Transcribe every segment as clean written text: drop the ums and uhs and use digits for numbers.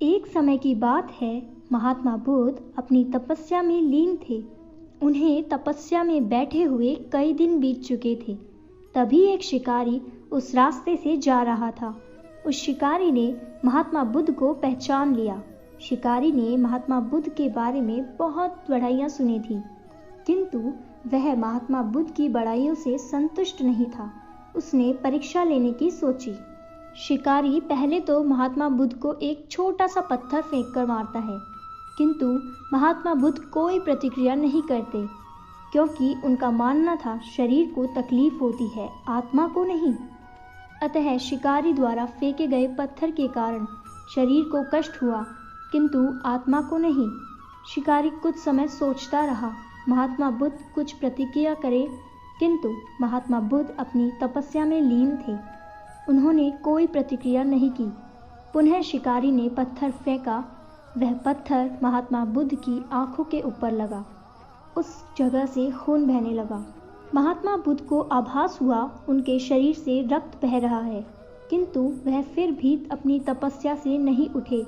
एक समय की बात है, महात्मा बुद्ध अपनी तपस्या में लीन थे। उन्हें तपस्या में बैठे हुए कई दिन बीत चुके थे। तभी एक शिकारी उस रास्ते से जा रहा था। उस शिकारी ने महात्मा बुद्ध को पहचान लिया। शिकारी ने महात्मा बुद्ध के बारे में बहुत बड़ाइयाँ सुनी थी, किंतु वह महात्मा बुद्ध की बड़ाइयों से संतुष्ट नहीं था। उसने परीक्षा लेने की सोची। शिकारी पहले तो महात्मा बुद्ध को एक छोटा सा पत्थर फेंक कर मारता है, किंतु महात्मा बुद्ध कोई प्रतिक्रिया नहीं करते, क्योंकि उनका मानना था शरीर को तकलीफ होती है, आत्मा को नहीं। अतः शिकारी द्वारा फेंके गए पत्थर के कारण शरीर को कष्ट हुआ, किंतु आत्मा को नहीं। शिकारी कुछ समय सोचता रहा, महात्मा बुद्ध कुछ प्रतिक्रिया करे, किंतु महात्मा बुद्ध अपनी तपस्या में लीन थे। उन्होंने कोई प्रतिक्रिया नहीं की। पुनः शिकारी ने पत्थर फेंका। वह पत्थर महात्मा बुद्ध की आंखों के ऊपर लगा। उस जगह से खून बहने लगा। महात्मा बुद्ध को आभास हुआ उनके शरीर से रक्त बह रहा है, किंतु वह फिर भी अपनी तपस्या से नहीं उठे।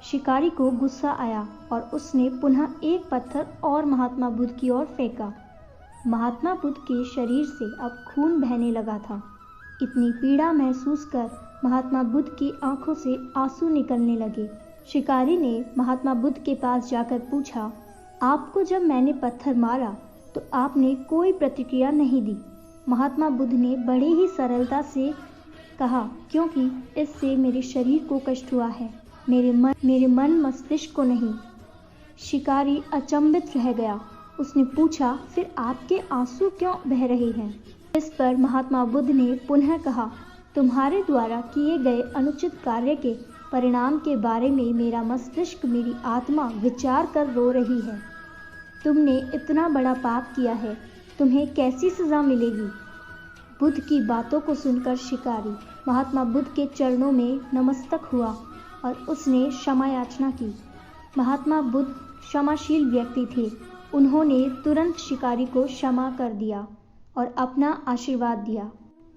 शिकारी को गुस्सा आया और उसने पुनः एक पत्थर और महात्मा बुद्ध की ओर फेंका। महात्मा बुद्ध के शरीर से अब खून बहने लगा था। इतनी पीड़ा महसूस कर महात्मा बुद्ध की आंखों से आंसू निकलने लगे। शिकारी ने महात्मा बुद्ध के पास जाकर पूछा, आपको जब मैंने पत्थर मारा तो आपने कोई प्रतिक्रिया नहीं दी। महात्मा बुद्ध ने बड़े ही सरलता से कहा, क्योंकि इससे मेरे शरीर को कष्ट हुआ है, मेरे मन मस्तिष्क को नहीं। शिकारी अचंभित रह गया। उसने पूछा, फिर आपके आंसू क्यों बह रहे हैं? इस पर महात्मा बुद्ध ने पुनः कहा, तुम्हारे द्वारा किए गए अनुचित कार्य के परिणाम के बारे में मेरा मस्तिष्क, मेरी आत्मा विचार कर रो रही है। तुमने इतना बड़ा पाप किया है, तुम्हें कैसी सज़ा मिलेगी? बुद्ध की बातों को सुनकर शिकारी महात्मा बुद्ध के चरणों में नमस्तक हुआ और उसने क्षमा याचना की। महात्मा बुद्ध क्षमाशील व्यक्ति थे। उन्होंने तुरंत शिकारी को क्षमा कर दिया और अपना आशीर्वाद दिया।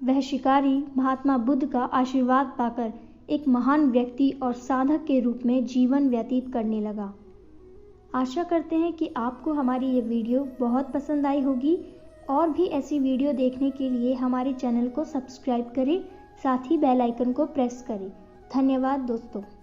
वह शिकारी महात्मा बुद्ध का आशीर्वाद पाकर एक महान व्यक्ति और साधक के रूप में जीवन व्यतीत करने लगा। आशा करते हैं कि आपको हमारी ये वीडियो बहुत पसंद आई होगी। और भी ऐसी वीडियो देखने के लिए हमारे चैनल को सब्सक्राइब करें, साथ ही बेल आइकन को प्रेस करें। धन्यवाद दोस्तों।